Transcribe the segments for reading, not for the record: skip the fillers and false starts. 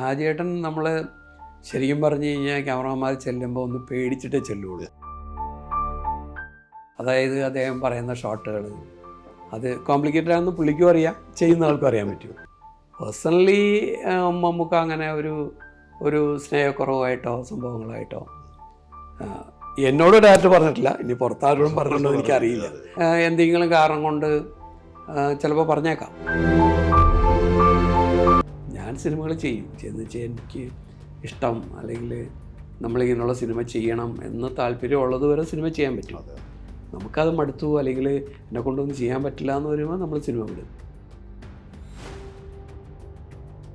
ഷാജിയേട്ടൻ നമ്മൾ ശരിക്കും പറഞ്ഞു കഴിഞ്ഞാൽ ക്യാമറമാർ ചെല്ലുമ്പോൾ ഒന്ന് പേടിച്ചിട്ടേ ചെല്ലുള്ളൂ. അതായത് അദ്ദേഹം പറയുന്ന ഷോട്ടുകൾ അത് കോംപ്ലിക്കേറ്റഡ് ആണെന്ന് പുള്ളിക്കും അറിയാം, ചെയ്യുന്ന ആൾക്കും അറിയാൻ പറ്റും. പേഴ്സണലി നമുക്ക് അങ്ങനെ ഒരു സ്നേഹക്കുറവായിട്ടോ സംഭവങ്ങളായിട്ടോ എന്നോട് ഡയറക്റ്റ് പറഞ്ഞിട്ടില്ല. ഇനി പുറത്താരോടും പറഞ്ഞിട്ടുണ്ടോ എനിക്കറിയില്ല. എന്തെങ്കിലും കാരണം കൊണ്ട് ചിലപ്പോൾ പറഞ്ഞേക്കാം. ഞാൻ സിനിമകൾ ചെയ്യും, എന്ന് വെച്ചാൽ എനിക്ക് ഇഷ്ടം അല്ലെങ്കിൽ നമ്മളിങ്ങനെയുള്ള സിനിമ ചെയ്യണം എന്ന് താല്പര്യമുള്ളത് വരെ സിനിമ ചെയ്യാൻ പറ്റും. നമുക്കത് മടുത്തു അല്ലെങ്കിൽ എന്നെ കൊണ്ടൊന്നും ചെയ്യാൻ പറ്റില്ല എന്ന് വരുമ്പോൾ നമ്മൾ സിനിമ വിടും.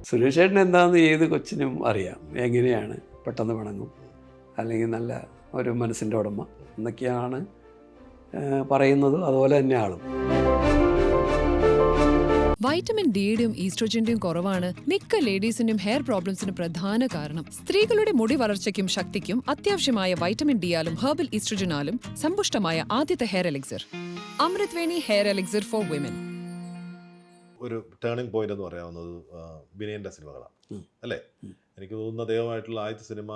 സുരേഷ് ചേട്ടൻ എന്താണെന്ന് ഏത് കൊച്ചിനും അറിയാം, എങ്ങനെയാണ് പെട്ടെന്ന് പിണങ്ങും അല്ലെങ്കിൽ നല്ല ഒരു മനസ്സിൻ്റെ ഉടമ എന്നൊക്കെയാണ് പറയുന്നത്. അതുപോലെ തന്നെ ആളും. വൈറ്റമിൻ ഡിയുടെയും ഈസ്ട്രോജന്റെയും കുറവാണ് മിക്ക ലേഡീസിന്റെയും ഹെയർ പ്രോബ്ലംസിന് പ്രധാന കാരണം. സ്ത്രീകളുടെ മുടി വളർച്ചയ്ക്കും ശക്തിക്കും അത്യാവശ്യമായ വൈറ്റമിൻ ഡിയാലും ഹെർബൽ ഈസ്ട്രോജനാലും സമ്പുഷ്ടമായ ആദ്യത്തെ hair elixir Amrutveni hair elixir for women. ഒരു ടേണിംഗ് പോയിന്റ് എന്ന് പറയാവുന്നത് വിനയന്റെ സിനിമകളാണ് അല്ലേ? എനിക്ക് തോന്നുന്നു അദ്ദേഹമായിട്ടുള്ള ആദ്യത്തെ സിനിമ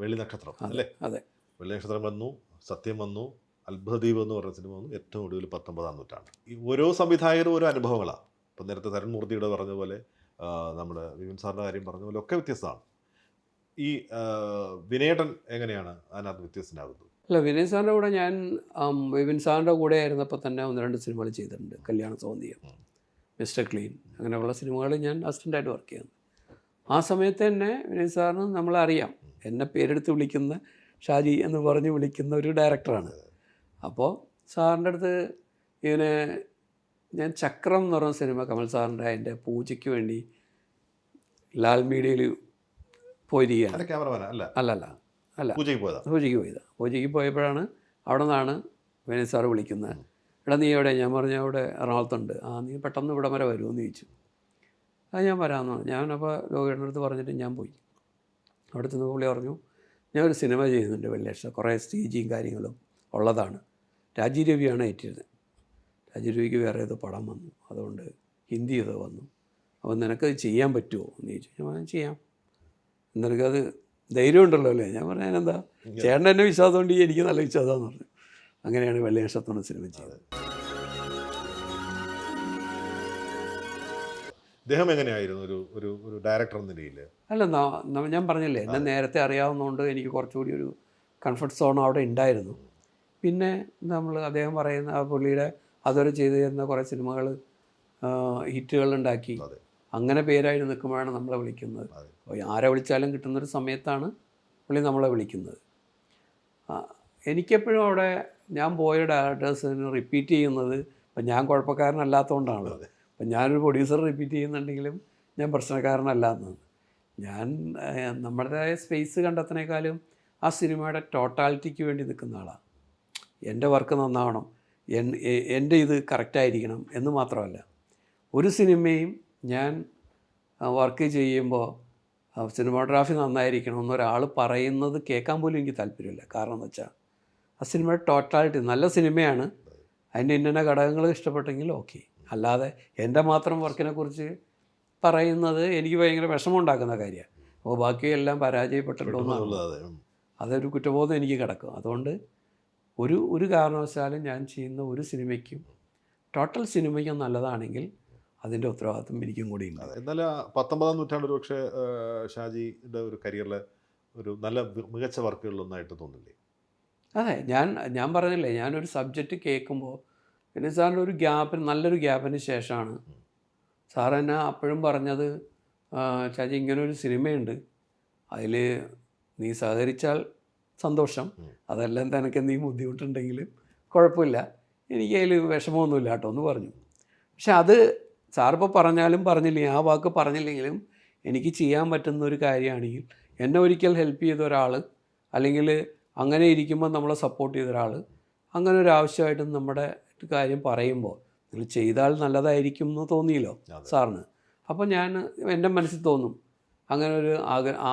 വെള്ളി നക്ഷത്രം അല്ലേ? അതെ, വെള്ളി നക്ഷത്രം വന്നു, സത്യം വന്നു, അത്ഭുതദ്വീപ് എന്ന് പറഞ്ഞ സിനിമ വന്നു. ഏറ്റവും ഒടുവിൽ 19-ാം നൂറ്റാണ്ട്. ഈ ഓരോ സംവിധായകരും ഓരോ അനുഭവങ്ങളാണ്. ഇപ്പം നേരത്തെ തരൺമൂർത്തിയുടെ പറഞ്ഞ പോലെ, നമ്മുടെ വിപിൻ സാറിൻ്റെ കാര്യം പറഞ്ഞ പോലെ ഒക്കെ വ്യത്യസ്തമാണ്. ഈ വിനയേട്ടൻ എങ്ങനെയാണ് അതിനകത്ത് വ്യത്യസ്തനാകുന്നത്? അല്ല, വിനയ് സാറിൻ്റെ കൂടെ ഞാൻ വിപിൻ സാറിൻ്റെ കൂടെ ആയിരുന്നപ്പോൾ തന്നെ 1-2 സിനിമകൾ ചെയ്തിട്ടുണ്ട്. കല്യാണ സൗന്ദര്യം, മിസ്റ്റർ ക്ലീൻ, അങ്ങനെയുള്ള സിനിമകൾ ഞാൻ അസിസ്റ്റൻ്റായിട്ട് വർക്ക് ചെയ്യുന്നു. ആ സമയത്ത് തന്നെ വിനയ് സാറിന് നമ്മളറിയാം, എന്നെ പേരെടുത്ത് വിളിക്കുന്ന ഷാജി എന്ന് പറഞ്ഞ് വിളിക്കുന്ന ഒരു ഡയറക്ടറാണ്. അപ്പോൾ സാറിൻ്റെ അടുത്ത് ഇങ്ങനെ ഞാൻ ചക്രം എന്ന് പറഞ്ഞ സിനിമ കമൽ സാറിൻ്റെ അതിൻ്റെ പൂജയ്ക്ക് വേണ്ടി ലാൽ മീഡിയയിൽ പോയിരിക്കുകയാണ്. അല്ല പൂജയ്ക്ക് പോയപ്പോഴാണ് അവിടെ നിന്നാണ് വിനയ് സാറ് വിളിക്കുന്നത്. എടാ നീ എവിടെ? ഞാൻ പറഞ്ഞു അവിടെ എറണാകുളത്തുണ്ട്. നീ പെട്ടെന്ന് ഇവിടം വരെ വരുമെന്ന് ചോദിച്ചു. ഞാൻ വരാമെന്നാണ്. ഞാനപ്പോൾ ലോകേട്ടൻ്റെ അടുത്ത് പറഞ്ഞിട്ട് ഞാൻ പോയി. അവിടെ ചെന്ന് പുള്ളി പറഞ്ഞു, ഞാനൊരു സിനിമ ചെയ്യുന്നുണ്ട് വെള്ളിയാഴ്ച, കുറേ സ്റ്റേജിയും കാര്യങ്ങളും ഉള്ളതാണ്. രാജീവ് രവിയാണ് ഏറ്റിരുന്നത്. രാജീവ് രവിക്ക് വേറെ ഏതോ പടം വന്നു, അതുകൊണ്ട് ഹിന്ദി ഏതോ വന്നു. അപ്പോൾ നിനക്കത് ചെയ്യാൻ പറ്റുമോ എന്ന് ചോദിച്ചു. ഞാൻ പറഞ്ഞു ചെയ്യാം, നിനക്കത് ധൈര്യം ഉണ്ടല്ലോ അല്ലേ? ഞാൻ പറഞ്ഞു അതിനെന്താ, ചേട്ടൻ എന്നെ വിശ്വാസം കൊണ്ട് എനിക്ക് നല്ല വിശ്വാസമാണെന്ന് പറഞ്ഞു. അങ്ങനെയാണ് വെള്ളിയാഴ്ചത്തോടെ സിനിമ ചെയ്തത്. അദ്ദേഹം എങ്ങനെയായിരുന്നു ഒരു ഡയറക്ടർ എന്ന നിലയിൽ? അല്ല, ഞാൻ പറഞ്ഞില്ലേ, എന്നെ നേരത്തെ അറിയാവുന്നതുകൊണ്ട് എനിക്ക് കുറച്ചുകൂടി ഒരു കംഫർട്ട് സോൺ അവിടെ ഉണ്ടായിരുന്നു. പിന്നെ അദ്ദേഹം പറയുന്ന ആ പുള്ളിയുടെ അതുവരെ ചെയ്തു തരുന്ന കുറേ സിനിമകൾ ഹിറ്റുകളുണ്ടാക്കി അങ്ങനെ പേരായിട്ട് നിൽക്കുമ്പോഴാണ് നമ്മളെ വിളിക്കുന്നത്. ആരെ വിളിച്ചാലും കിട്ടുന്നൊരു സമയത്താണ് പുള്ളി നമ്മളെ വിളിക്കുന്നത്. എനിക്കെപ്പോഴും അവിടെ ഞാൻ പോയ ഡയറക്ടേഴ്സിന് റിപ്പീറ്റ് ചെയ്യുന്നത്, ഇപ്പം ഞാൻ കുഴപ്പക്കാരനല്ലാത്തതുകൊണ്ടാണല്ലോ. അപ്പം ഞാനൊരു പ്രൊഡ്യൂസർ റിപ്പീറ്റ് ചെയ്യുന്നുണ്ടെങ്കിലും ഞാൻ പ്രശ്നക്കാരനല്ല എന്നാണ്. ഞാൻ നമ്മുടേതായ സ്പേസ് കണ്ടെത്തുന്നതിനേക്കാളും ആ സിനിമയുടെ ടോട്ടാലിറ്റിക്ക് വേണ്ടി നിൽക്കുന്ന ആളാണ്. എൻ്റെ വർക്ക് നന്നാവണം, എൻ്റെ ഇത് കറക്റ്റായിരിക്കണം എന്ന് മാത്രമല്ല, ഒരു സിനിമയും ഞാൻ വർക്ക് ചെയ്യുമ്പോൾ സിനിമാഗ്രാഫി നന്നായിരിക്കണം എന്നൊരാൾ പറയുന്നത് കേൾക്കാൻ പോലും എനിക്ക് താല്പര്യമില്ല. കാരണം എന്ന് വെച്ചാൽ ആ സിനിമയുടെ ടോട്ടാലിറ്റി നല്ല സിനിമയാണ്, അതിൻ്റെ ഇന്ന ഘടകങ്ങൾ ഇഷ്ടപ്പെട്ടെങ്കിൽ ഓക്കെ. അല്ലാതെ എൻ്റെ മാത്രം വർക്കിനെക്കുറിച്ച് പറയുന്നത് എനിക്ക് ഭയങ്കര വിഷമമുണ്ടാക്കുന്ന കാര്യമാണ്. അപ്പോൾ ബാക്കിയെല്ലാം പരാജയപ്പെട്ടിട്ടുണ്ടോ അതൊരു കുറ്റബോധം എനിക്ക് കിടക്കും. അതുകൊണ്ട് ഒരു കാരണവശാലും ഞാൻ ചെയ്യുന്ന ഒരു സിനിമയ്ക്കും ടോട്ടൽ സിനിമയ്ക്കും നല്ലതാണെങ്കിൽ അതിൻ്റെ ഉത്തരവാദിത്വം എനിക്കും കൂടി ഉണ്ട്. എന്നാൽ 19-ാം നൂറ്റാണ്ട് ഒരു പക്ഷേ ഷാജിയുടെ ഒരു കരിയറിലെ ഒരു നല്ല മികച്ച വർക്കുകളിലൊന്നായിട്ട് തോന്നില്ലേ? അതെ, ഞാൻ പറഞ്ഞില്ലേ, ഞാനൊരു സബ്ജക്റ്റ് കേൾക്കുമ്പോൾ പിന്നെ സാറിൻ്റെ നല്ലൊരു ഗ്യാപ്പിന് ശേഷമാണ് സാർ എന്നെ അപ്പോഴും പറഞ്ഞത്, ഷാജി ഇങ്ങനൊരു സിനിമയുണ്ട്, അതിൽ നീ സഹകരിച്ചാൽ സന്തോഷം, അതെല്ലാം തനിക്ക് എന്തെങ്കിലും ബുദ്ധിമുട്ടുണ്ടെങ്കിൽ കുഴപ്പമില്ല, എനിക്ക് അതിൽ വിഷമമൊന്നുമില്ല കേട്ടോ എന്ന് പറഞ്ഞു. പക്ഷെ അത് സാറിപ്പോൾ പറഞ്ഞില്ലെങ്കിൽ ആ വാക്ക് പറഞ്ഞില്ലെങ്കിലും എനിക്ക് ചെയ്യാൻ പറ്റുന്ന ഒരു കാര്യമാണെങ്കിൽ, എന്നെ ഒരിക്കൽ ഹെൽപ്പ് ചെയ്ത ഒരാൾ അല്ലെങ്കിൽ അങ്ങനെ ഇരിക്കുമ്പോൾ നമ്മളെ സപ്പോർട്ട് ചെയ്ത ഒരാൾ അങ്ങനെ ഒരു ആവശ്യമായിട്ട് നമ്മുടെ കാര്യം പറയുമ്പോൾ നിങ്ങൾ ചെയ്താൽ നല്ലതായിരിക്കും എന്ന് തോന്നിയല്ലോ സാറിന്. അപ്പോൾ എൻ്റെ മനസ്സിൽ തോന്നും അങ്ങനെ ഒരു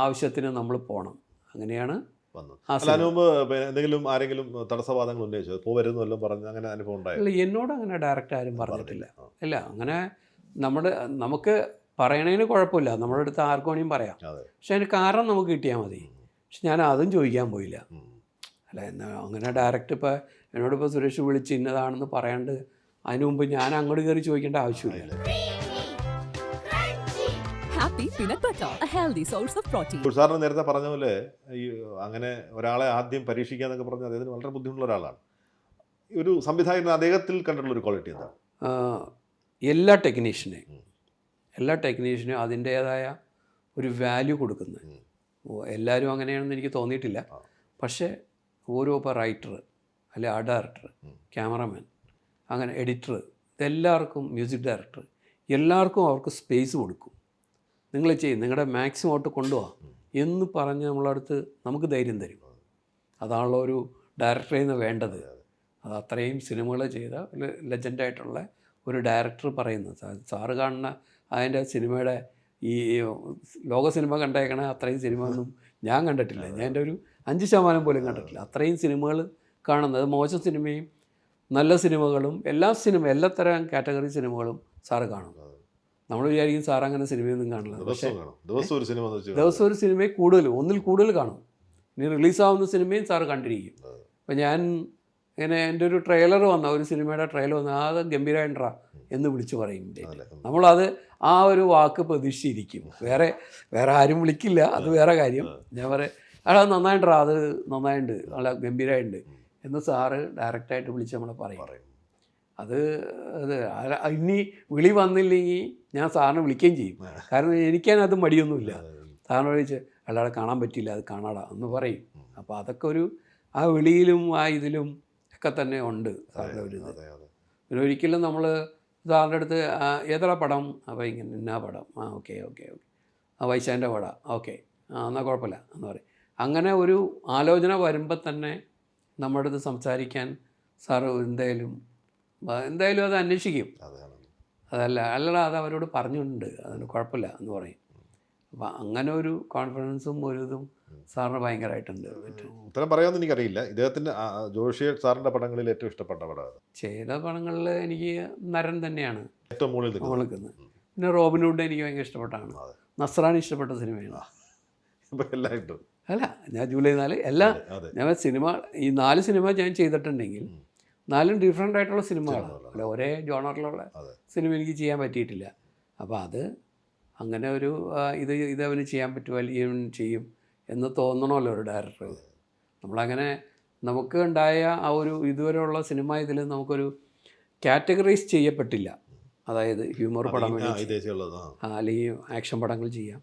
ആവശ്യത്തിന് നമ്മൾ പോകണം. അങ്ങനെയാണ് എന്തെങ്കിലും ആരെങ്കിലും തടസ്സവാദങ്ങൾ ഉന്നയിച്ചോ? പോവരുന്നല്ലോ പറഞ്ഞ് അങ്ങനെ അനുഭവം ഉണ്ടായില്ല? എന്നോട് അങ്ങനെ ഡയറക്റ്റ് ആരും പറഞ്ഞിട്ടില്ല. ഇല്ല, അങ്ങനെ നമുക്ക് പറയണതിന് കുഴപ്പമില്ല, നമ്മുടെ അടുത്ത് ആർക്കും വേണമെങ്കിലും പറയാം. അതെ. പക്ഷെ അതിന് കാരണം നമുക്ക് കിട്ടിയാൽ മതി. പക്ഷെ ഞാൻ അതും ചോദിക്കാൻ പോയില്ല. അല്ല എന്നാ അങ്ങനെ ഡയറക്റ്റ് ഇപ്പോൾ എന്നോടിപ്പോൾ സുരേഷ് വിളിച്ച് ഇന്നതാണെന്ന് പറയാണ്ട് അതിന് മുമ്പ് ഞാൻ അങ്ങോട്ട് കയറി ചോദിക്കേണ്ട ആവശ്യമില്ല. Happy peanut butter, a healthy source of protein. സാറിന് നേരത്തെ പറഞ്ഞ പോലെ ഈ അങ്ങനെ ഒരാളെ ആദ്യം പരീക്ഷിക്കാന്നൊക്കെ പറഞ്ഞാൽ അദ്ദേഹത്തിന് വളരെ ബുദ്ധിമുട്ടുള്ള ഒരാളാണ്. ഒരു സംവിധായകൻ അദ്ദേഹത്തിൽ കണ്ടിട്ടുള്ള ഒരു ക്വാളിറ്റി എന്താണ്? എല്ലാ ടെക്നീഷ്യനും അതിൻ്റേതായ ഒരു വാല്യൂ കൊടുക്കുന്നത്. എല്ലാവരും അങ്ങനെയാണെന്ന് എനിക്ക് തോന്നിയിട്ടില്ല. പക്ഷേ ഓരോ ഇപ്പോൾ റൈറ്റർ അല്ലെ ആർട്ട് ഡയറക്ടർ, ക്യാമറമാൻ, അങ്ങനെ എഡിറ്റർ, ഇതെല്ലാവർക്കും മ്യൂസിക് ഡയറക്ടർ, എല്ലാവർക്കും അവർക്ക് സ്പേസ് കൊടുക്കും. നിങ്ങൾ ചെയ്യും, നിങ്ങളുടെ മാക്സിമം ഔട്ട് കൊണ്ടുപോകാം എന്ന് പറഞ്ഞ് നമ്മളടുത്ത് നമുക്ക് ധൈര്യം തരും. അതാണല്ലോ ഒരു ഡയറക്ടറിൽ നിന്ന് വേണ്ടത്. അത് അത്രയും സിനിമകൾ ചെയ്ത ലെജൻഡായിട്ടുള്ള ഒരു ഡയറക്ടർ പറയുന്നത്. സാറ് കാണുന്ന അതിൻ്റെ സിനിമയുടെ ഈ ലോക സിനിമ കണ്ടേക്കണ അത്രയും സിനിമ ഒന്നും ഞാൻ കണ്ടിട്ടില്ല. ഞാൻ എൻ്റെ ഒരു 5% പോലും കണ്ടിട്ടില്ല. അത്രയും സിനിമകൾ കാണുന്നത്, മോശം സിനിമയും നല്ല സിനിമകളും എല്ലാ തരം കാറ്റഗറി സിനിമകളും സാറ് കാണും. നമ്മൾ വിചാരിക്കും സാർ അങ്ങനെ സിനിമയൊന്നും കാണില്ല. പക്ഷേ ദിവസം ഒരു സിനിമയെ ഒന്നിൽ കൂടുതൽ കാണും. ഇനി റിലീസാവുന്ന സിനിമയും സാറ് കണ്ടിരിക്കും. അപ്പം ഞാൻ ഇങ്ങനെ എൻ്റെ ഒരു ട്രെയിലർ ഒരു സിനിമയുടെ ട്രെയിലർ അത് ഗംഭീരമായിട്ടാ എന്ന് വിളിച്ച് പറയും. നമ്മളത് ആ ഒരു വാക്ക് പ്രതീക്ഷിച്ചിരിക്കും. വേറെ ആരും വിളിക്കില്ല, അത് വേറെ കാര്യം. ഞാൻ പറയാം അത് നന്നായിട്ടാ, അത് നന്നായിട്ടുണ്ട്, നല്ല ഗംഭീരമായിട്ടുണ്ട് എന്ന് സാറ് ഡയറക്റ്റായിട്ട് വിളിച്ച് നമ്മളെ പറയും. അത് ഇനി വിളി വന്നില്ലെങ്കിൽ ഞാൻ സാറിനെ വിളിക്കുകയും ചെയ്യും. കാരണം എനിക്കതിനകത്ത് മടിയൊന്നുമില്ല. സാറിനോട് ചോദിച്ച് അയാളെ കാണാൻ പറ്റിയില്ല, അത് കാണാടാ എന്ന് പറയും. അപ്പോൾ അതൊക്കെ ഒരു ആ വിളിയിലും ആ ഇതിലും ഒക്കെ തന്നെ ഉണ്ട് സാറിൻ്റെ ഒരു ഇത്. പിന്നെ ഒരിക്കലും നമ്മൾ സാറിൻ്റെ അടുത്ത് ഏതാ പടം, അപ്പോൾ ഇങ്ങനെ എന്നാ പടം, ഓക്കെ വൈശാൻ്റെ പടം, ഓക്കെ എന്നാൽ കുഴപ്പമില്ല എന്ന് പറയും. അങ്ങനെ ഒരു ആലോചന വരുമ്പോൾ തന്നെ നമ്മുടെ അടുത്ത് സംസാരിക്കാൻ സാറ് എന്തായാലും അത് അന്വേഷിക്കും. അല്ലടാ അത് അവരോട് പറഞ്ഞിട്ടുണ്ട്, അതിന് കുഴപ്പമില്ല എന്ന് പറയും. അപ്പം അങ്ങനെ ഒരു കോൺഫിഡൻസും ഒരു ഇതും സാറിന് ഭയങ്കരമായിട്ടുണ്ട്. ഉത്തരം പറയാമെന്ന് എനിക്കറിയില്ല. ഇദ്ദേഹത്തിൻ്റെ ജോഷി സാറിൻ്റെ പടങ്ങളിൽ ഏറ്റവും ഇഷ്ടപ്പെട്ട പടം ചെയ്ത പടങ്ങളിൽ എനിക്ക് നരൻ തന്നെയാണ് ഏറ്റവും മുകളിൽ നിൽക്കുന്നത്. പിന്നെ റോബിൻഹുഡ് എനിക്ക് ഭയങ്കര ഇഷ്ടപ്പെട്ടാണ്. നസ്രാണി ഇഷ്ടപ്പെട്ട സിനിമയാണ്. അല്ല ഞാൻ ജൂലൈ 4 ഞാൻ സിനിമ ഈ 4 സിനിമ ഞാൻ ചെയ്തിട്ടുണ്ടെങ്കിൽ 4 ഡിഫറെൻ്റ് ആയിട്ടുള്ള സിനിമകളാണ്. അല്ല ഒരേ ജോണറിലുള്ള സിനിമ എനിക്ക് ചെയ്യാൻ പറ്റിയിട്ടില്ല. അപ്പോൾ അത് അങ്ങനെ ഒരു ഇതവന് ചെയ്യാൻ പറ്റുമോ അല്ലെങ്കിൽ ചെയ്യും എന്ന് തോന്നണമല്ലോ ഒരു ഡയറക്ടർ. നമ്മളങ്ങനെ നമുക്ക് ഉണ്ടായ ആ ഒരു ഇതുവരെയുള്ള സിനിമ ഇതിൽ നമുക്കൊരു കാറ്റഗറൈസ് ചെയ്യപ്പെട്ടില്ല. അതായത് ഹ്യൂമർ പടം അല്ലെങ്കിൽ ആക്ഷൻ പടങ്ങൾ ചെയ്യാം,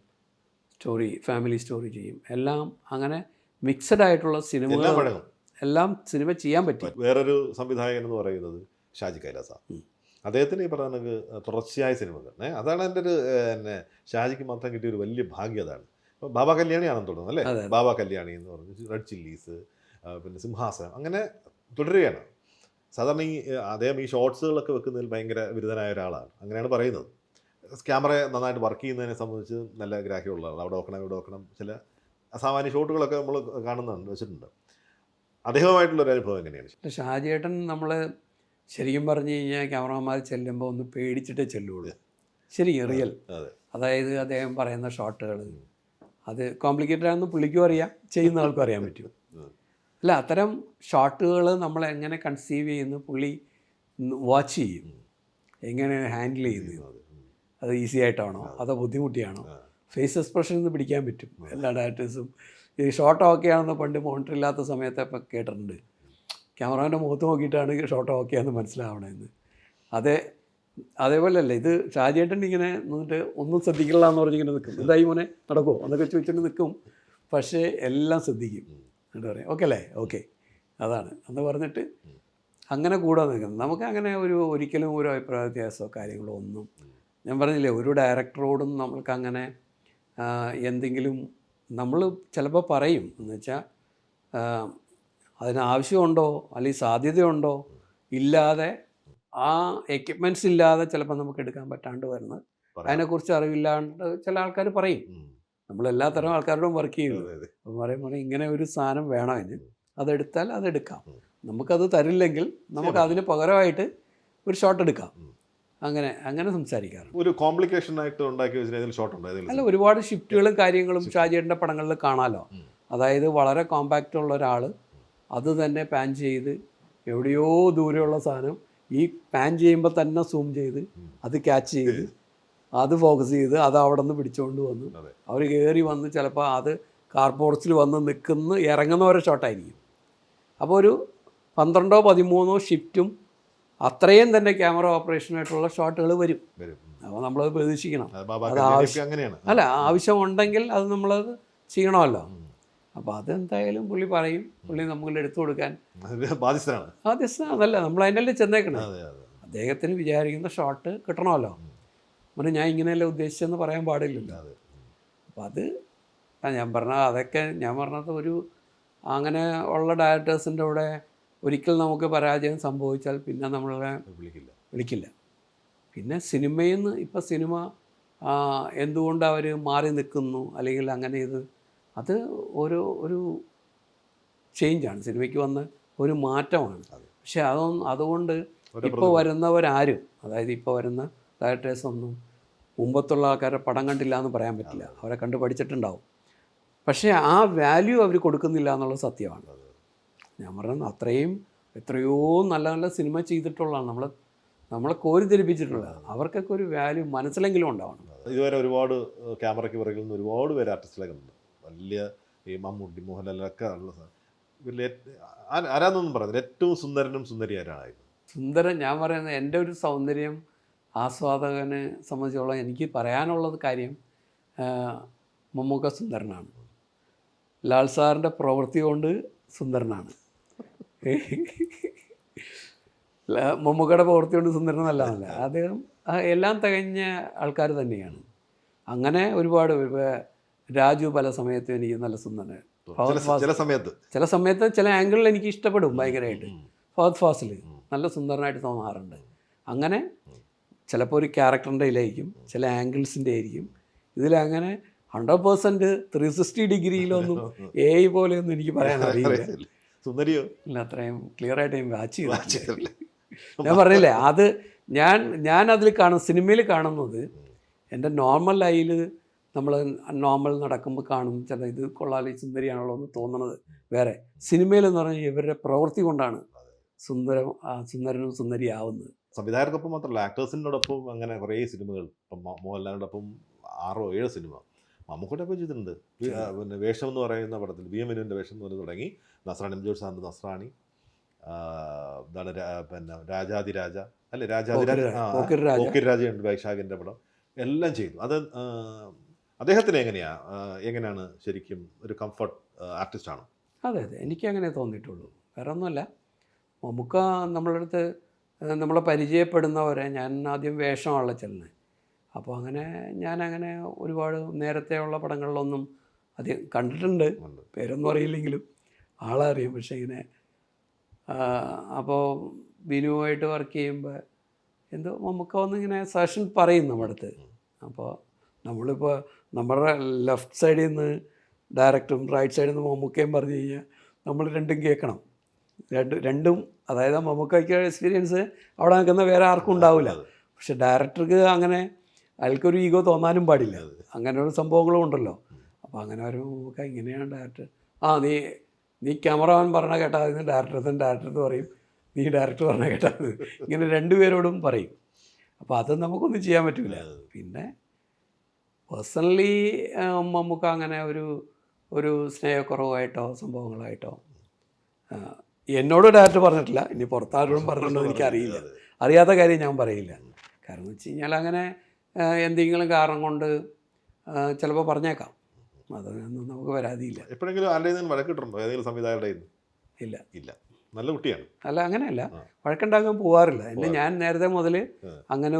ഫാമിലി സ്റ്റോറി ചെയ്യും, എല്ലാം അങ്ങനെ മിക്സഡ് ആയിട്ടുള്ള സിനിമകൾ എല്ലാം സിനിമ ചെയ്യാൻ പറ്റും. വേറൊരു സംവിധായകൻ എന്ന് പറയുന്നത് ഷാജി കൈലാസ. അദ്ദേഹത്തിന് ഈ പറഞ്ഞ തുടർച്ചയായ സിനിമകൾ അതാണ് എൻ്റെ ഒരു ഷാജിക്ക് മാത്രം കിട്ടിയ ഒരു വലിയ ഭാഗ്യം. അതാണ് ബാബ കല്യാണിയാണെന്ന് തോന്നുന്നു അല്ലേ? ബാബ കല്യാണി എന്ന് പറഞ്ഞു, റെഡ് ചില്ലീസ്, പിന്നെ സിംഹാസനം, അങ്ങനെ തുടരുകയാണ്. സാധാരണ അദ്ദേഹം ഈ ഷോർട്സുകളൊക്കെ വെക്കുന്നതിൽ ഭയങ്കര ബിരുദനായ ഒരാളാണ്, അങ്ങനെയാണ് പറയുന്നത്. ക്യാമറ നന്നായിട്ട് വർക്ക് ചെയ്യുന്നതിനെ സംബന്ധിച്ച് നല്ല ഗ്രാഹ്യമുള്ളതാണ്. അവിടെ വെക്കണം ഇവിടെ വെക്കണം, ചില അസാമാന്യ ഷോട്ടുകളൊക്കെ നമ്മൾ കാണുന്നുണ്ട്, വെച്ചിട്ടുണ്ട്. അദ്ദേഹവുമായിട്ടുള്ളൊരു അനുഭവം എങ്ങനെയാണ്? ഷാജിയേട്ടൻ നമ്മൾ ശരിക്കും പറഞ്ഞു കഴിഞ്ഞാൽ ക്യാമറമാന്മാർ ചെല്ലുമ്പോൾ ഒന്ന് പേടിച്ചിട്ടേ ചെല്ലുള്ളൂ. ശരിക്കും റിയൽ. അതായത് അദ്ദേഹം പറയുന്ന ഷോട്ടുകൾ അത് കോംപ്ലിക്കേറ്റഡ് ആണെന്ന് പുള്ളിക്കും അറിയാം, ചെയ്യുന്ന ആൾക്കും അറിയാൻ പറ്റും. അല്ല അത്തരം ഷോട്ടുകൾ നമ്മൾ എങ്ങനെ കൺസീവ് ചെയ്യുന്നു പുള്ളി വാച്ച് ചെയ്യും, എങ്ങനെ ഹാൻഡിൽ ചെയ്യുന്നു, അത് ഈസി ആയിട്ടാണോ അതോ ബുദ്ധിമുട്ടിയാണോ, ഫേസ് എക്സ്പ്രഷൻ ഒന്ന് പിടിക്കാൻ പറ്റും. എല്ലാ ഡയറക്ടേഴ്സും ഈ ഷോട്ട് ഓക്കെ ആണെന്ന് പണ്ട് മോണിറ്റർ ഇല്ലാത്ത സമയത്ത് ഇപ്പം കേട്ടിട്ടുണ്ട്, ക്യാമറാൻ്റെ മുഖത്ത് നോക്കിയിട്ടാണ് ഷോട്ട് ഓക്കെ ആണെന്ന് മനസ്സിലാവണമെന്ന്. അതേപോലെ അല്ലേ ഇത് ഷാജിയേട്ടൻ ഇങ്ങനെ നിന്നിട്ട് ഒന്നും ശ്രദ്ധിക്കില്ല എന്ന് പറഞ്ഞിങ്ങനെ നിൽക്കും. എന്തായി മോനെ നടക്കുമോ എന്നൊക്കെ ചോദിച്ചിട്ട് നിൽക്കും, പക്ഷേ എല്ലാം ശ്രദ്ധിക്കും. എന്നിട്ട് പറയും ഓക്കെ അല്ലേ, ഓക്കെ അതാണ് എന്ന് പറഞ്ഞിട്ട് അങ്ങനെ കൂടെ നിൽക്കുന്നത്. നമുക്ക് അങ്ങനെ ഒരിക്കലും ഒരു അഭിപ്രായ വ്യത്യാസമോ കാര്യങ്ങളോ ഒന്നും, ഞാൻ പറഞ്ഞില്ലേ ഒരു ഡയറക്ടറോടും നമ്മൾക്കങ്ങനെ എന്തെങ്കിലും നമ്മൾ ചിലപ്പോൾ പറയും എന്ന് വെച്ചാൽ അതിനാവശ്യമുണ്ടോ അല്ലെങ്കിൽ സാധ്യതയുണ്ടോ ഇല്ലാതെ ആ എക്യുപ്മെൻറ്റ്സ് ഇല്ലാതെ ചിലപ്പോൾ നമുക്ക് എടുക്കാൻ പറ്റാണ്ട് വരുന്നത്, അതിനെക്കുറിച്ച് അറിവില്ലാണ്ട് ചില ആൾക്കാർ പറയും. നമ്മളെല്ലാ തരം ആൾക്കാരോടും വർക്ക് ചെയ്യുന്നു. അപ്പം പറയുമ്പോൾ ഇങ്ങനെ ഒരു സാധനം വേണം, അതിന് അതെടുത്താൽ അതെടുക്കാം, നമുക്കത് തരില്ലെങ്കിൽ നമുക്ക് അതിന് പകരമായിട്ട് ഒരു ഷോട്ട് എടുക്കാം അങ്ങനെ സംസാരിക്കാറുണ്ട്. ഒരു കോംപ്ലിക്കേഷൻ ആയിട്ട് ഉണ്ടാക്കി വെച്ചിട്ട് ഏതെങ്കിലും ഷോട്ട് ഉണ്ടോ? അല്ല, ഒരുപാട് ഷിഫ്റ്റുകളും കാര്യങ്ങളും ഷാജിയേട്ടൻ്റെ പടങ്ങളിൽ കാണാമല്ലോ. അതായത് വളരെ കോമ്പാക്റ്റ് ഉള്ള ഒരാൾ അത് തന്നെ പാൻ ചെയ്ത് എവിടെയോ ദൂരെയുള്ള സാധനം ഈ പാൻ ചെയ്യുമ്പോൾ തന്നെ സൂം ചെയ്ത് അത് ക്യാച്ച് ചെയ്ത് അത് ഫോക്കസ് ചെയ്ത് അത് അവിടെ നിന്ന് പിടിച്ചുകൊണ്ട് വന്നു അവർ കയറി വന്ന് ചിലപ്പോൾ അത് കാർപോർട്സിൽ വന്ന് ഇറങ്ങുന്ന ഓരോ ഷോട്ടായിരിക്കും. അപ്പോൾ ഒരു 12-13 ഷിഫ്റ്റും അത്രയും തന്നെ ക്യാമറ ഓപ്പറേഷനായിട്ടുള്ള ഷോട്ടുകൾ വരും. അപ്പോൾ നമ്മളത് പ്രതീക്ഷിക്കണം. അത് അല്ല, ആവശ്യമുണ്ടെങ്കിൽ അത് നമ്മളത് ചെയ്യണമല്ലോ. അപ്പോൾ അതെന്തായാലും പുള്ളി പറയും. പുള്ളി നമുക്ക് എടുത്തു കൊടുക്കാൻ ബാധ്യസ്ഥനല്ല. നമ്മൾ അതിൻ്റെ ചെന്നേക്കണം. അദ്ദേഹത്തിന് വിചാരിക്കുന്ന ഷോട്ട് കിട്ടണമല്ലോ. പിന്നെ ഞാൻ ഇങ്ങനെയല്ല ഉദ്ദേശിച്ചെന്ന് പറയാൻ പാടില്ലല്ലോ. അപ്പോൾ അത് ഞാൻ പറഞ്ഞത് ഒരു അങ്ങനെ ഉള്ള ഡയറക്ടേഴ്സിൻ്റെ കൂടെ ഒരിക്കൽ നമുക്ക് പരാജയം സംഭവിച്ചാൽ പിന്നെ നമ്മളെ വിളിക്കില്ല. പിന്നെ സിനിമയിൽ നിന്ന് ഇപ്പോൾ സിനിമ എന്തുകൊണ്ട് അവർ മാറി നിൽക്കുന്നു അല്ലെങ്കിൽ അങ്ങനെ അത് ഒരു ചേഞ്ചാണ്, സിനിമയ്ക്ക് വന്ന ഒരു മാറ്റമാണ്. പക്ഷെ അതുകൊണ്ട് ഇപ്പോൾ വരുന്നവരാരും, അതായത് ഇപ്പോൾ വരുന്ന ഡയറക്ടേഴ്സൊന്നും മുമ്പത്തുള്ള ആൾക്കാരെ പടം കണ്ടില്ല എന്ന് പറയാൻ പറ്റില്ല. അവരെ കണ്ട് പഠിച്ചിട്ടുണ്ടാവും. പക്ഷേ ആ വാല്യൂ അവർ കൊടുക്കുന്നില്ല എന്നുള്ളത് സത്യമാണ്. ഞാൻ പറഞ്ഞത് എത്രയോ നല്ല നല്ല സിനിമ ചെയ്തിട്ടുള്ളതാണ്, നമ്മളെ കോരിധരിപ്പിച്ചിട്ടുള്ളത്. അവർക്കൊക്കെ ഒരു വാല്യൂ മനസ്സിലെങ്കിലും ഉണ്ടാവണം. ഇതുവരെ ഒരുപാട് ക്യാമറയ്ക്ക് പിറകിൽ നിന്ന് ഒരുപാട് പേര് ആർട്ടിസ്റ്റുകളൊക്കെ ഉണ്ട്. വലിയ ഈ മമ്മൂട്ടി, മോഹൻലാലൊക്കെ ഉള്ള ആരാന്നൊന്നും പറയുന്നത് ഏറ്റവും സുന്ദരനും സുന്ദരി ആരായിരുന്നു? സുന്ദരൻ ഞാൻ പറയുന്നത് എൻ്റെ ഒരു സൗന്ദര്യം ആസ്വാദകനെ സംബന്ധിച്ചോളം എനിക്ക് പറയാനുള്ളത് കാര്യം മമ്മൂക്ക സുന്ദരനാണ്. ലാൽ സാറിൻ്റെ പ്രവൃത്തി കൊണ്ട് സുന്ദരനാണ്. മമ്മൂക്കയുടെ പ്രവൃത്തി കൊണ്ട് സുന്ദരനല്ല. അദ്ദേഹം എല്ലാം തികഞ്ഞ ആൾക്കാർ തന്നെയാണ്. അങ്ങനെ ഒരുപാട് രാജു പല സമയത്തും എനിക്ക് നല്ല സുന്ദരൻ. ചില സമയത്ത് ചില ആംഗിളിൽ എനിക്ക് ഇഷ്ടപ്പെടും ഭയങ്കരമായിട്ട്. ഫഹദ് ഫാസിൽ നല്ല സുന്ദരനായിട്ട് തോന്നാറുണ്ട്. അങ്ങനെ ചിലപ്പോൾ ഒരു ക്യാരക്ടറിൻ്റെ ഇതിലായിരിക്കും, ചില ആംഗിൾസിൻ്റെ ആയിരിക്കും. ഇതിലങ്ങനെ 100% 360 ഡിഗ്രിയിലൊന്നും പോലെയൊന്നും എനിക്ക് പറയാൻ അറിയില്ല. സുന്ദരിയോ ഇല്ല, അത്രയും ക്ലിയറായിട്ട് ഞാൻ വാച്ച് ചെയ്തു. ഞാൻ പറഞ്ഞില്ലേ, അത് ഞാൻ അതിൽ സിനിമയിൽ കാണുന്നത് എൻ്റെ നോർമൽ ഐയിൽ നമ്മൾ നോർമൽ നടക്കുമ്പോൾ കാണും ചില ഇത് കൊള്ളാലി സുന്ദരിയാണല്ലോ എന്ന് തോന്നുന്നത് വേറെ. സിനിമയിലെന്ന് പറഞ്ഞാൽ ഇവരുടെ പ്രവൃത്തി കൊണ്ടാണ് സുന്ദരനും സുന്ദരിയാവുന്നത്. സംവിധായകർക്കൊപ്പം മാത്രമല്ല, ആക്ടേഴ്സിനോടൊപ്പം അങ്ങനെ കുറേ സിനിമകൾ. ഇപ്പം മോഹൻലാലിനോടൊപ്പം 6-7 സിനിമ മമ്മൂക്കയോടൊപ്പം ചെയ്തിട്ടുണ്ട്. പിന്നെ വേഷം എന്ന് പറയുന്ന പടത്തിൽ VM വിനുവിൻ്റെ വേഷം എന്ന് പറഞ്ഞ് തുടങ്ങി. നസ്രാണി ജോർജ് സാറിൻ്റെ നസ്രാണി, എന്താണ് പിന്നെ രാജാതിരാജ അല്ലേ, പോക്കിരിരാജയുണ്ട്, വൈശാഖിൻ്റെ പടം എല്ലാം ചെയ്തു. അത് അദ്ദേഹത്തിന് എങ്ങനെയാണ് ശരിക്കും ഒരു കംഫർട്ട് ആർട്ടിസ്റ്റാണോ? അതെ, എനിക്കങ്ങനെ തോന്നിയിട്ടുള്ളൂ. വേറെ ഒന്നുമല്ല. മമ്മൂക്ക നമ്മളടുത്ത് നമ്മളെ പരിചയപ്പെടുന്നവരെ ഞാൻ ആദ്യം വേഷമാണല്ലോ ചെല്ലുന്നത്. അപ്പോൾ ഞാനങ്ങനെ ഒരുപാട് നേരത്തെയുള്ള പടങ്ങളിലൊന്നും അധികം കണ്ടിട്ടുണ്ട്, പേരൊന്നും അറിയില്ലെങ്കിലും ആളറിയും. പക്ഷേ ഇങ്ങനെ അപ്പോൾ ബിനുവായിട്ട് വർക്ക് ചെയ്യുമ്പോൾ എന്തോ മമ്മൂക്ക വന്നിങ്ങനെ സജഷൻ പറയും നമ്മുടെ അടുത്ത്. അപ്പോൾ നമ്മളിപ്പോൾ നമ്മുടെ ലെഫ്റ്റ് സൈഡിൽ നിന്ന് ഡയറക്ടറും റൈറ്റ് സൈഡിൽ നിന്ന് മമ്മൂക്കയും പറഞ്ഞു കഴിഞ്ഞാൽ നമ്മൾ രണ്ടും കേൾക്കണം. രണ്ടും അതായത് മമ്മൂക്കയ്ക്ക് എക്സ്പീരിയൻസ് അവിടെ നിൽക്കുന്ന വേറെ ആർക്കും ഉണ്ടാവില്ല. പക്ഷെ ഡയറക്ടർക്ക് അങ്ങനെ അയാൾക്കൊരു ഈഗോ തോന്നാനും പാടില്ല. അങ്ങനെ ഒരു സംഭവങ്ങളും ഉണ്ടല്ലോ. അപ്പോൾ അങ്ങനെ വരുമ്പോൾ മമ്മൂക്ക ഇങ്ങനെയാണ് ഡയറക്ടർ, നീ ക്യാമറമാൻ പറഞ്ഞാൽ കേട്ടാൽ അതിന് ഡയറക്ടർ പറയും, നീ ഡയറക്ടർ പറഞ്ഞാൽ കേട്ടാൽ ഇങ്ങനെ രണ്ടുപേരോടും പറയും. അപ്പോൾ അത് നമുക്കൊന്നും ചെയ്യാൻ പറ്റില്ല. പിന്നെ പേഴ്സണലി മമ്മൂക്ക അങ്ങനെ ഒരു സ്നേഹക്കുറവായിട്ടോ സംഭവങ്ങളായിട്ടോ എന്നോട് ഡയറക്ടർ പറഞ്ഞിട്ടില്ല. ഇനി പുറത്താരോടും പറഞ്ഞിട്ടുണ്ടോ എനിക്കറിയില്ല. അറിയാത്ത കാര്യം ഞാൻ പറയില്ല. കാരണം എന്ന് വെച്ച് കഴിഞ്ഞാൽ അങ്ങനെ എന്തെങ്കിലും കാരണം കൊണ്ട് ചിലപ്പോൾ പറഞ്ഞേക്കാം. അതൊന്നും നമുക്ക് പരാതിയില്ല. എപ്പോഴെങ്കിലും ആരുടെയും വഴക്കിട്ടുണ്ടോ ഏതെങ്കിലും സംവിധായകരുടെ? ഇല്ല. നല്ല കുട്ടിയാണ്. അല്ല, അങ്ങനെയല്ല, വഴക്കുണ്ടാക്കാൻ പോകാറില്ല. ഞാൻ നേരത്തെ മുതൽ അങ്ങനെ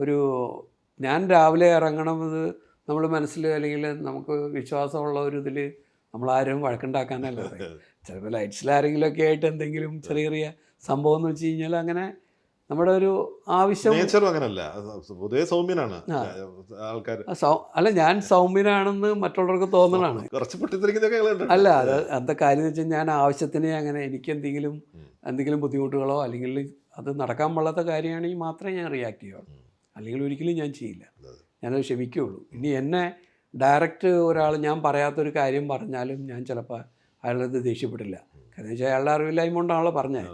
ഒരു ഞാൻ രാവിലെ ഇറങ്ങണമെന്ന് നമ്മൾ മനസ്സിൽ അല്ലെങ്കിൽ നമുക്ക് വിശ്വാസമുള്ള ഒരു ഇതിൽ നമ്മളാരും വഴക്കുണ്ടാക്കാനല്ല. ചിലപ്പോൾ ലൈറ്റ്സിൽ ആരെങ്കിലുമൊക്കെ ആയിട്ട് എന്തെങ്കിലും ചെറിയ സംഭവം എന്ന് വെച്ച് കഴിഞ്ഞാൽ അങ്ങനെ നമ്മുടെ ഒരു ആവശ്യം. അങ്ങനല്ല, പൊതുവെ സൗമ്യനാണ് ആൾക്കാർ. അല്ല, ഞാൻ സൗമ്യനാണെന്ന് മറ്റുള്ളവർക്ക് തോന്നണതാണ്. അല്ല, അത് എന്താ കാര്യം എന്ന് വെച്ചാൽ ഞാൻ ആവശ്യത്തിന് അങ്ങനെ എനിക്ക് എന്തെങ്കിലും ബുദ്ധിമുട്ടുകളോ അല്ലെങ്കിൽ അത് നടക്കാൻ പാടാത്ത കാര്യമാണെങ്കിൽ മാത്രമേ ഞാൻ റിയാക്ട് ചെയ്യുള്ളൂ, അല്ലെങ്കിൽ ഒരിക്കലും ഞാൻ ചെയ്യില്ല. ഞാനത് ക്ഷമിക്കുകയുള്ളൂ. ഇനി എന്നെ ഡയറക്റ്റ് ഒരാൾ ഞാൻ പറയാത്തൊരു കാര്യം പറഞ്ഞാലും ഞാൻ ചിലപ്പോൾ അയാളത് ദേഷ്യപ്പെടില്ല. കാരണം വെച്ചാൽ അയാളുടെ അറിവില്ലായ്മ കൊണ്ടാണല്ലോ പറഞ്ഞത്.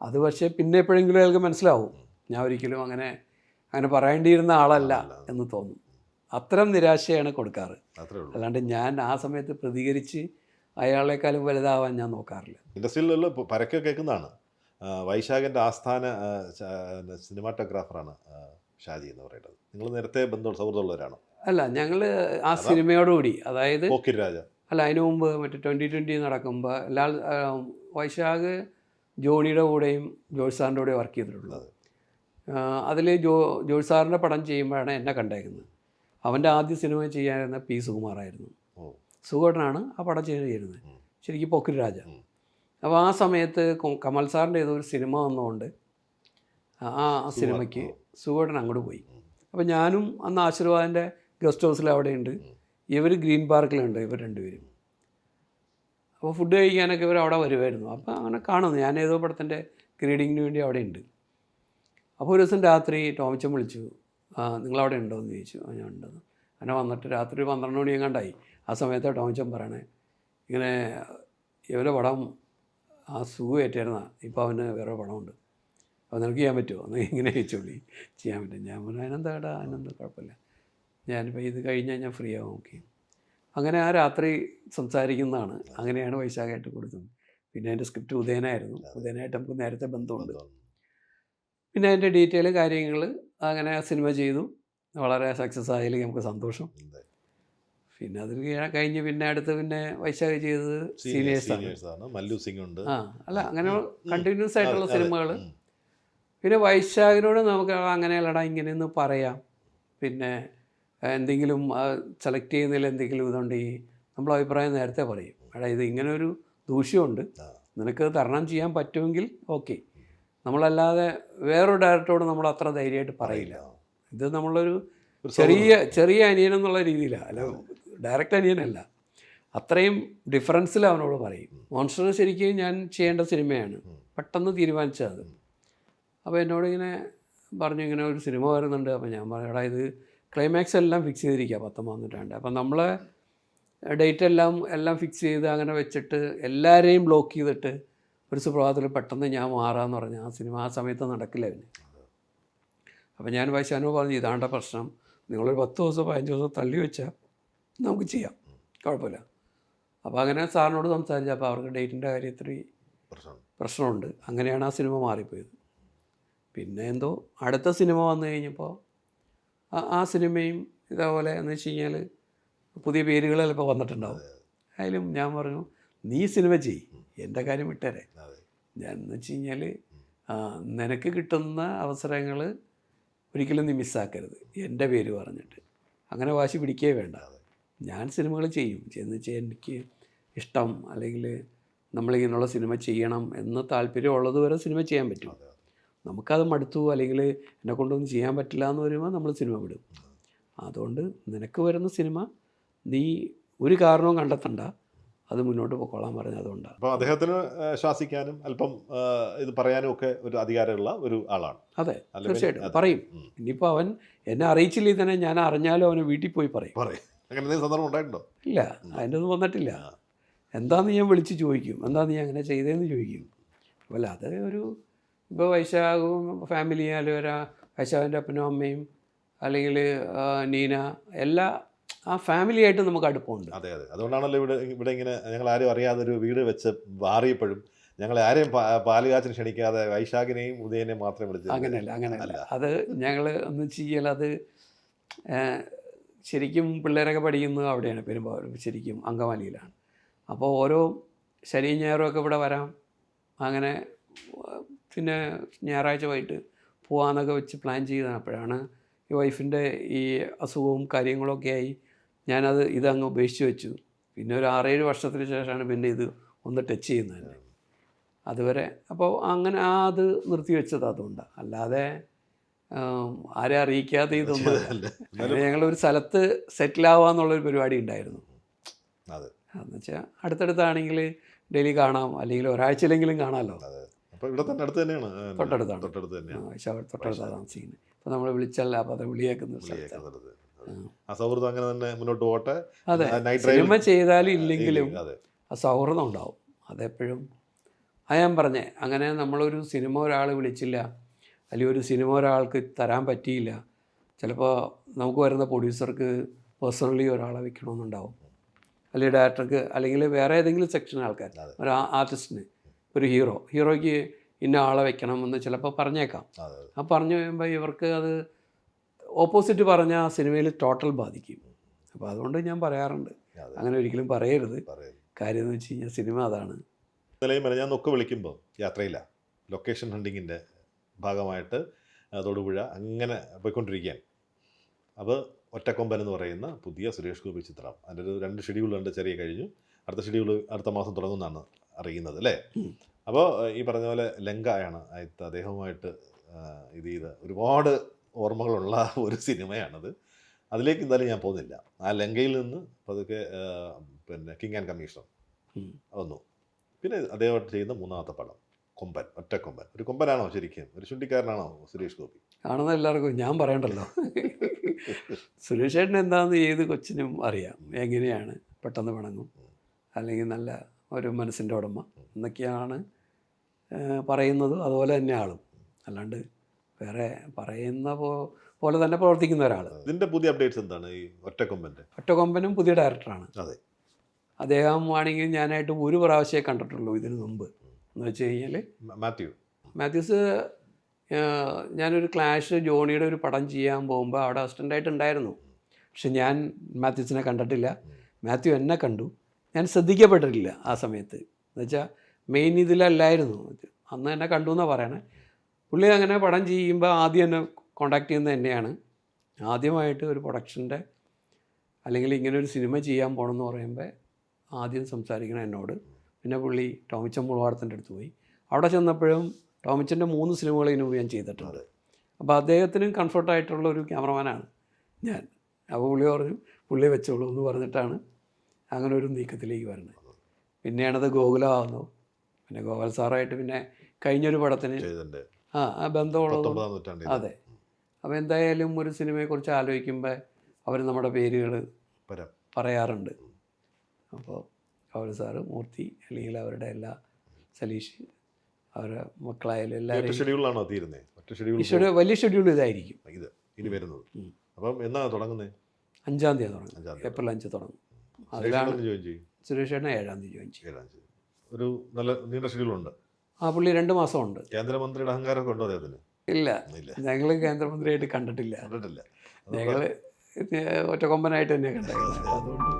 അത് പക്ഷേ പിന്നെ എപ്പോഴെങ്കിലും അയാൾക്ക് മനസ്സിലാവും ഞാൻ ഒരിക്കലും അങ്ങനെ പറയേണ്ടിയിരുന്ന ആളല്ല എന്ന് തോന്നും. അത്തരം നിരാശയാണ് കൊടുക്കാറ്. അല്ലാണ്ട് ഞാൻ ആ സമയത്ത് പ്രതികരിച്ച് അയാളെക്കാളും വലുതാവാൻ ഞാൻ നോക്കാറില്ല. ഇൻഡസ്ട്രിയിലുള്ള പരക്കെ കേൾക്കുന്നതാണ്. വൈശാഖിൻ്റെ ആസ്ഥാന സിനിമാറ്റോഗ്രാഫറാണ് ഷാജി എന്ന് പറയുന്നത്. നിങ്ങൾ നേരത്തെ സൗഹൃദമുള്ളവരാണോ? അല്ല, ഞങ്ങൾ ആ സിനിമയോടുകൂടി, അതായത് പോക്കിരിരാജ അല്ല, അതിനു മുമ്പ് മറ്റേ 2020 നടക്കുമ്പോൾ വൈശാഖ് ജോണിയുടെ കൂടെയും ജോർജ് സാറിൻ്റെ കൂടെ വർക്ക് ചെയ്തിട്ടുള്ളത്. അതിൽ ജോർജ് സാറിൻ്റെ പടം ചെയ്യുമ്പോഴാണ് എന്നെ കണ്ടേക്കുന്നത്. അവൻ്റെ ആദ്യ സിനിമ ചെയ്യാനിരുന്ന പി സുകുമാറായിരുന്നു. സുഖേട്ടനാണ് ആ പടം ചെയ്യുന്നത്, ശരിക്കും പോക്കിരിരാജ. അപ്പോൾ ആ സമയത്ത് കമൽ സാറിൻ്റെ ഏതോ ഒരു സിനിമ വന്നതുകൊണ്ട് ആ സിനിമയ്ക്ക് സുഖേട്ടൻ അങ്ങോട്ട് പോയി. അപ്പോൾ ഞാനും അന്ന് ആശീർവാദിൻ്റെ ഗസ്റ്റ് ഹൗസിൽ അവിടെയുണ്ട്, ഇവർ ഗ്രീൻ പാർക്കിലുണ്ട്, ഇവർ രണ്ടുപേരും. അപ്പോൾ ഫുഡ് കഴിക്കാനൊക്കെ ഇവർ അവിടെ വരുമായിരുന്നു. അപ്പോൾ അങ്ങനെ കാണുന്നു, ഞാൻ ഏതോ പടത്തിൻ്റെ ഗ്രീഡിങ്ങിന് വേണ്ടി അവിടെ ഉണ്ട്. അപ്പോൾ ഒരു ദിവസം രാത്രി ടോമിച്ചൻ വിളിച്ചു, നിങ്ങളവിടെ ഉണ്ടോ എന്ന് ചോദിച്ചു. ഞാൻ ഉണ്ടെന്ന്. അങ്ങനെ വന്നിട്ട് രാത്രി 12 മണി എങ്ങാണ്ടായി. ആ സമയത്ത് ടോമിച്ചൻ പറയണേ, ഇങ്ങനെ ഇവരെ പടം ആ സുഖമായിട്ടായിരുന്ന, ഇപ്പോൾ അവന് വേറെ പടമുണ്ട്, അപ്പോൾ നിനക്ക് ചെയ്യാൻ പറ്റുമോ എന്ന് ഇങ്ങനെ ചോദിച്ചോളി. ചെയ്യാൻ പറ്റും. ഞാൻ പറഞ്ഞു അതിനെന്താടാ, അതിനെന്താ കുഴപ്പമില്ല, ഞാനിപ്പോൾ ഇത് കഴിഞ്ഞാൽ ഞാൻ ഫ്രീ ആവും. ഓക്കെ. അങ്ങനെ ആ രാത്രി സംസാരിക്കുന്നതാണ്. അങ്ങനെയാണ് വൈശാഖായിട്ട് കൊടുത്തത്. പിന്നെ എൻ്റെ സ്ക്രിപ്റ്റ് ഉദയനായിരുന്നു. ഉദയനായിട്ട് നമുക്ക് നേരത്തെ ബന്ധമുണ്ട്. പിന്നെ അതിൻ്റെ ഡീറ്റെയിൽ കാര്യങ്ങൾ അങ്ങനെ സിനിമ ചെയ്തു, വളരെ സക്സസ് ആയാലും നമുക്ക് സന്തോഷം. പിന്നെ അത് കഴിഞ്ഞ് പിന്നെ അടുത്ത് പിന്നെ വൈശാഖ് ചെയ്തത് സീനിയേഴ്സാണ്. മല്ലു സിംഗ് ഉണ്ട്. അല്ല, അങ്ങനെ കണ്ടിന്യൂസ് ആയിട്ടുള്ള സിനിമകൾ. പിന്നെ വൈശാഖിനോട് നമുക്ക് അങ്ങനെയല്ലടാ ഇങ്ങനെയൊന്ന് പറയാം, പിന്നെ എന്തെങ്കിലും സെലക്ട് ചെയ്യുന്നതിൽ എന്തെങ്കിലും ഇതുണ്ടെങ്കിൽ നമ്മൾ അഭിപ്രായം നേരത്തെ പറയും. എടാ ഇത് ഇങ്ങനെ ഒരു ദൂഷ്യമുണ്ട്, നിനക്ക് തരണം ചെയ്യാൻ പറ്റുമെങ്കിൽ ഓക്കെ. നമ്മളല്ലാതെ വേറൊരു ഡയറക്ടറോട് നമ്മൾ അത്ര ധൈര്യമായിട്ട് പറയില്ല. ഇത് നമ്മളൊരു ചെറിയ അനിയനെന്നുള്ള രീതിയിലാണ്, അല്ല ഡയറക്റ്റ് അനിയനല്ല, അത്രയും ഡിഫറൻസിൽ അവനോട് പറയും. മോൺസ്റ്റർ ശരിക്കും ഞാൻ ചെയ്യേണ്ട സിനിമയാണ്, പെട്ടെന്ന് തീരുമാനിച്ചത്. അപ്പോൾ എന്നോട് ഇങ്ങനെ പറഞ്ഞു, ഇങ്ങനെ ഒരു സിനിമ വരുന്നുണ്ട്. അപ്പോൾ ഞാൻ പറഞ്ഞു, എടാ ഇത് ക്ലൈമാക്സ് എല്ലാം ഫിക്സ് ചെയ്തിരിക്കുക 19 നൂറ്റാണ്ട്. അപ്പം നമ്മളെ ഡേറ്റ് എല്ലാം ഫിക്സ് ചെയ്ത് അങ്ങനെ വെച്ചിട്ട് എല്ലാവരെയും ബ്ലോക്ക് ചെയ്തിട്ട് ഒരു സുപ്രഭാതത്തിൽ പെട്ടെന്ന് ഞാൻ മാറാമെന്ന് പറഞ്ഞു. ആ സിനിമ ആ സമയത്ത് നടക്കില്ല പിന്നെ. അപ്പോൾ ഞാൻ വൈശാഖിനോട് പറഞ്ഞു, ഇതാണ്ട പ്രശ്നം, നിങ്ങളൊരു 10 ദിവസം 15 ദിവസം തള്ളി വെച്ചാൽ നമുക്ക് ചെയ്യാം, കുഴപ്പമില്ല. അപ്പോൾ അങ്ങനെ സാറിനോട് സംസാരിച്ചു. അപ്പോൾ അവർക്ക് ഡേറ്റിൻ്റെ കാര്യത്തിൽ പ്രശ്നമുണ്ട്. അങ്ങനെയാണ് ആ സിനിമ മാറിപ്പോയത്. പിന്നെ എന്തോ അടുത്ത സിനിമ വന്നു കഴിഞ്ഞപ്പോൾ ആ സിനിമയും ഇതേപോലെ എന്ന് വെച്ച് കഴിഞ്ഞാൽ പുതിയ പേരുകൾ ചിലപ്പോൾ വന്നിട്ടുണ്ടാവും. അതിലും ഞാൻ പറഞ്ഞു, നീ സിനിമ ചെയ്യ്, എൻ്റെ കാര്യം വിട്ടേരെ. ഞാൻ എന്ന് വെച്ച് കഴിഞ്ഞാൽ നിനക്ക് കിട്ടുന്ന അവസരങ്ങൾ ഒരിക്കലും നീ മിസ്സാക്കരുത് എൻ്റെ പേര് പറഞ്ഞിട്ട്. അങ്ങനെ വാശി പിടിക്കുകയേ വേണ്ട. ഞാൻ സിനിമകൾ ചെയ്യും, എന്ന് വെച്ചാൽ എനിക്ക് ഇഷ്ടം അല്ലെങ്കിൽ നമ്മളിങ്ങനെയുള്ള സിനിമ ചെയ്യണം എന്ന് താല്പര്യമുള്ളത് വരെ സിനിമ ചെയ്യാൻ പറ്റും. നമുക്കത് മടുത്തു അല്ലെങ്കിൽ എന്നെ കൊണ്ടൊന്നും ചെയ്യാൻ പറ്റില്ല എന്ന് വരുമ്പോൾ നമ്മൾ സിനിമ വിടും. അതുകൊണ്ട് നിനക്ക് വരുന്ന സിനിമ നീ ഒരു കാരണവും കണ്ടെത്തണ്ട, അത് മുന്നോട്ട് പോയിക്കൊള്ളാൻ പറഞ്ഞത് അതുകൊണ്ടാണ്. അപ്പോൾ അദ്ദേഹത്തിന് ശാസിക്കാനും അല്പം ഇത് പറയാനും ഒക്കെ ഒരു അധികാരമുള്ള ഒരു ആളാണ്. അതെ, തീർച്ചയായിട്ടും പറയും. ഇനിയിപ്പോൾ അവൻ എന്നെ അറിയിച്ചില്ലെങ്കിൽ തന്നെ ഞാൻ അറിഞ്ഞാലും അവന് വീട്ടിൽ പോയി പറയും. അങ്ങനെ സന്ദർഭം ഉണ്ടായിട്ടുണ്ടോ? ഇല്ല, അതിൻ്റെ ഒന്നും വന്നിട്ടില്ല. എന്താണെന്ന് ഞാൻ വിളിച്ച് ചോദിക്കും, എന്താണെന്ന് ഞാൻ അങ്ങനെ ചെയ്തതെന്ന് ചോദിക്കും. അല്ല അത് ഒരു ഇപ്പോൾ വൈശാഖും ഫാമിലി അല്ലെങ്കിൽ വൈശാഖിൻ്റെ അപ്പനും അമ്മയും അല്ലെങ്കിൽ നീന എല്ലാ ആ ഫാമിലിയായിട്ട് നമുക്ക് അടുപ്പമുണ്ട്. അതെ അതെ, അതുകൊണ്ടാണല്ലോ ഇവിടെ ഇങ്ങനെ ഞങ്ങൾ ആരും അറിയാതെ ഒരു വീട് വെച്ച് മാറിയപ്പോഴും ഞങ്ങളെ ആരെയും പാലുകാച്ചിന് ക്ഷണിക്കാതെ വൈശാഖിനെയും ഉദയനെയും മാത്രം വിളിച്ചു. അങ്ങനെയല്ല അത് ഞങ്ങൾ ഒന്ന് ചെയ്യൽ. അത് ശരിക്കും പിള്ളേരൊക്കെ പഠിക്കുന്നത് അവിടെയാണ്, പെരുമ്പാവൂർ ശരിക്കും അങ്കമാലിയിലാണ്. അപ്പോൾ ഓരോ ശനിയും ഞായറും ഒക്കെ ഇവിടെ വരാം, അങ്ങനെ പിന്നെ ഞായറാഴ്ച വൈകിട്ട് പോകാമെന്നൊക്കെ വെച്ച് പ്ലാൻ ചെയ്തതാണ്. അപ്പോഴാണ് ഈ വൈഫിൻ്റെ ഈ അസുഖവും കാര്യങ്ങളൊക്കെ ആയി ഇതങ്ങ് ഉപേക്ഷിച്ച് വെച്ചു. പിന്നെ ഒരു 6-7 വർഷത്തിന് ശേഷമാണ് പിന്നെ ഇത് ഒന്ന് ടച്ച് ചെയ്യുന്നത് തന്നെ. അതുവരെ അപ്പോൾ അങ്ങനെ അത് നിർത്തി വെച്ചത് അതുകൊണ്ടാണ്, അല്ലാതെ ആരെ അറിയിക്കാതെ ഇതൊന്നും. ഞങ്ങളൊരു സ്ഥലത്ത് സെറ്റിലാവാന്നുള്ളൊരു പരിപാടി ഉണ്ടായിരുന്നു. എന്ന് വെച്ചാൽ അടുത്തടുത്താണെങ്കിൽ ഡെയിലി കാണാം, അല്ലെങ്കിൽ ഒരാഴ്ചയിലെങ്കിലും കാണാമല്ലോ. അപ്പോൾ ഇവിടെ തന്നെ അടുത്ത് തന്നെയാണ് തൊട്ടടുത്താണ്. തൊട്ടടുത്ത് തന്നെയാണ് തൊട്ടടുത്താണ് താമസിക്കുന്നത്. അപ്പോൾ നമ്മൾ വിളിച്ചല്ല അപ്പോൾ അത് വിളിയേക്കുന്ന സ്ഥലത്താണ്. വിളിയേക്കുന്നത്. ആ സൗഹൃദം അങ്ങനെ തന്നെ മുന്നോട്ട് പോട്ടെ. അതെ, നൈറ്റ് സിനിമ ചെയ്താലും ഇല്ലെങ്കിലും അതെ ആ സൗഹൃദം ഉണ്ടാവും. അതെപ്പോഴും ഞാൻ പറഞ്ഞേ, അങ്ങനെ നമ്മളൊരു സിനിമ ഒരാൾ വിളിച്ചില്ല, അല്ലെങ്കിൽ ഒരു സിനിമ ഒരാൾക്ക് തരാൻ പറ്റിയില്ല, ചിലപ്പോൾ നമുക്ക് വരുന്ന പ്രൊഡ്യൂസർക്ക് പേഴ്സണലി ഒരാളെ വെക്കണമെന്നുണ്ടാവും, അല്ലെങ്കിൽ ഡയറക്ടർക്ക്, അല്ലെങ്കിൽ വേറെ ഏതെങ്കിലും സെക്ഷൻ ആൾക്കാർ, ഒരു ആർട്ടിസ്റ്റിന്, ഒരു ഹീറോയ്ക്ക് ഇന്ന ആളെ വെക്കണമെന്ന് ചിലപ്പോൾ പറഞ്ഞേക്കാം. ആ പറഞ്ഞു കഴിയുമ്പോൾ ഇവർക്ക് അത് ഓപ്പോസിറ്റ് പറഞ്ഞാൽ ആ സിനിമയിൽ ടോട്ടൽ ബാധിക്കും. അപ്പോൾ അതുകൊണ്ട് ഞാൻ പറയാറുണ്ട്, അങ്ങനെ ഒരിക്കലും പറയരുത്. കാര്യം എന്ന് വെച്ച് കഴിഞ്ഞാൽ സിനിമ അതാണ്. നിലയും വരെ ഞാൻ നൊക്കെ വിളിക്കുമ്പോൾ യാത്രയില്ല, ലൊക്കേഷൻ ഹണ്ടിങ്ങിൻ്റെ ഭാഗമായിട്ട് തൊടുപുഴ അങ്ങനെ പോയിക്കൊണ്ടിരിക്കുകയാണ്. അപ്പോൾ ഒറ്റക്കൊമ്പൻ എന്ന് പറയുന്ന പുതിയ സുരേഷ് ഗോപി ചിത്രം, അതിൻ്റെ ഒരു 2 ഷെഡ്യൂളുണ്ട്, ചെറിയ കഴിഞ്ഞു. അടുത്ത ഷെഡ്യൂൾ അടുത്ത മാസം തുടങ്ങുമെന്നാണ് അറിയുന്നത് അല്ലേ? അപ്പോൾ ഈ പറഞ്ഞ പോലെ ലങ്കയാണ് അദ്ദേഹവുമായിട്ട് ഇത് ചെയ്ത് ഒരുപാട് ഓർമ്മകളുള്ള ഒരു സിനിമയാണത്. അതിലേക്ക് എന്തായാലും ഞാൻ പോകുന്നില്ല. ആ ലങ്കയിൽ നിന്ന് പതുക്കെ പിന്നെ കിങ് ആൻഡ് കമ്മീഷണർ വന്നു. പിന്നെ അദ്ദേഹമായിട്ട് ചെയ്യുന്ന 3ാമത്തെ പടം കൊമ്പൻ, ഒറ്റക്കൊമ്പൻ. ഒരു കൊമ്പനാണോ ശരിക്കും? ഒരു ചുണ്ടിക്കാരനാണോ സുരേഷ് ഗോപി? കാണുന്ന എല്ലാവർക്കും ഞാൻ പറയണ്ടല്ലോ. സുരേഷ് ചേട്ടൻ എന്താണെന്ന് ഏത് കൊച്ചിനും അറിയാം, എങ്ങനെയാണ് പെട്ടെന്ന് പിണങ്ങും, അല്ലെങ്കിൽ നല്ല ഒരു മനസ്സിൻ്റെ ഉടമ എന്നൊക്കെയാണ് പറയുന്നത്. അതുപോലെ തന്നെ ആളും, അല്ലാണ്ട് വേറെ പറയുന്ന പോലെ തന്നെ പ്രവർത്തിക്കുന്ന ഒരാൾ. ഇതിൻ്റെ പുതിയ അപ്ഡേറ്റ്സ് എന്താണ് ഈ ഒറ്റക്കൊമ്പൻ്റെ? ഒറ്റക്കൊമ്പനും പുതിയ ഡയറക്ടറാണ്. അതെ, അദ്ദേഹം ആണെങ്കിൽ ഞാനായിട്ട് ഒരു പ്രാവശ്യമേ കണ്ടിട്ടുള്ളൂ ഇതിനു മുമ്പ്. എന്ന് വെച്ച് കഴിഞ്ഞാൽ മാത്യൂസ് ഞാനൊരു ക്ലാഷ് ജോണിയുടെ ഒരു പടം ചെയ്യാൻ പോകുമ്പോൾ അവിടെ അസിസ്റ്റൻ്റായിട്ട് ഉണ്ടായിരുന്നു. പക്ഷെ ഞാൻ മാത്യൂസിനെ കണ്ടിട്ടില്ല, മാത്യു എന്നെ കണ്ടു. ഞാൻ ശ്രദ്ധിക്കപ്പെട്ടിട്ടില്ല ആ സമയത്ത്. എന്നുവെച്ചാൽ മെയിൻ ഇതിലല്ലായിരുന്നു, അന്ന് എന്നെ കണ്ടു എന്നാണ് പറയണേ. പുള്ളി അങ്ങനെ പടം ചെയ്യുമ്പോൾ ആദ്യം എന്നെ കോണ്ടാക്ട് ചെയ്യുന്നത് തന്നെയാണ്. ആദ്യമായിട്ട് ഒരു പ്രൊഡക്ഷൻ്റെ അല്ലെങ്കിൽ ഇങ്ങനെ ഒരു സിനിമ ചെയ്യാൻ പോകണമെന്ന് പറയുമ്പോൾ ആദ്യം സംസാരിക്കണം എന്നോട്. പിന്നെ പുള്ളി ടോമിച്ചൻ മുളവാടത്തിൻ്റെ അടുത്ത് പോയി. അവിടെ ചെന്നപ്പോഴും ടോമിച്ചൻ്റെ 3 സിനിമകൾ ഇതിനു മുമ്പ് ഞാൻ ചെയ്തിട്ടുണ്ട്. അപ്പോൾ അദ്ദേഹത്തിനും കംഫർട്ടായിട്ടുള്ള ഒരു ക്യാമറമാനാണ് ഞാൻ. അപ്പോൾ പുള്ളി പറഞ്ഞു പുള്ളി വെച്ചോളൂ എന്ന് പറഞ്ഞിട്ടാണ് അങ്ങനെ ഒരു നീക്കത്തിലേക്ക് വരുന്നത്. പിന്നെയാണത് ഗോകുലമാകുന്നു. പിന്നെ ഗോപാൽ സാറായിട്ട് പിന്നെ കഴിഞ്ഞൊരു പടത്തിന് ആ ബന്ധമുള്ളത്. അതെ, അപ്പോൾ എന്തായാലും ഒരു സിനിമയെക്കുറിച്ച് ആലോചിക്കുമ്പോൾ അവർ നമ്മുടെ പേരുകൾ പറയാറുണ്ട്. അപ്പോൾ ഗോപാൽ സാറ്, മൂർത്തി, അല്ലെങ്കിൽ അവരുടെ എല്ലാ സലീഷ്, അവരുടെ മക്കളായാലും എല്ലാവരും ഷെഡ്യൂളാണോ തീരുന്നത്? വലിയ ഷെഡ്യൂൾ ഇതായിരിക്കും ഇത് ഇനി വരുന്നത്. അപ്പം എന്നാണ് തുടങ്ങുന്നത്? 5-ാം തീയതി തുടങ്ങും, ഏപ്രിൽ 5 തുടങ്ങും. അതിലാണ് സുരേഷ് ചേട്ടൻ 7-ാം തീയതി ജോയിൻ ചെയ്യും. ഒരു നല്ല നീണ്ട ഷെഡ്യൂളുണ്ട്. ആ പുള്ളി 2 മാസമുണ്ട്. കേന്ദ്രമന്ത്രിയുടെ അഹങ്കാരമൊക്കെ ഉണ്ടോ അദ്ദേഹത്തിന്? ഇല്ല, ഞങ്ങൾ കേന്ദ്രമന്ത്രിയായിട്ട് കണ്ടിട്ടില്ല. ഞങ്ങൾ ഒറ്റക്കൊമ്പനായിട്ട് തന്നെ കണ്ടത്. അതുകൊണ്ട്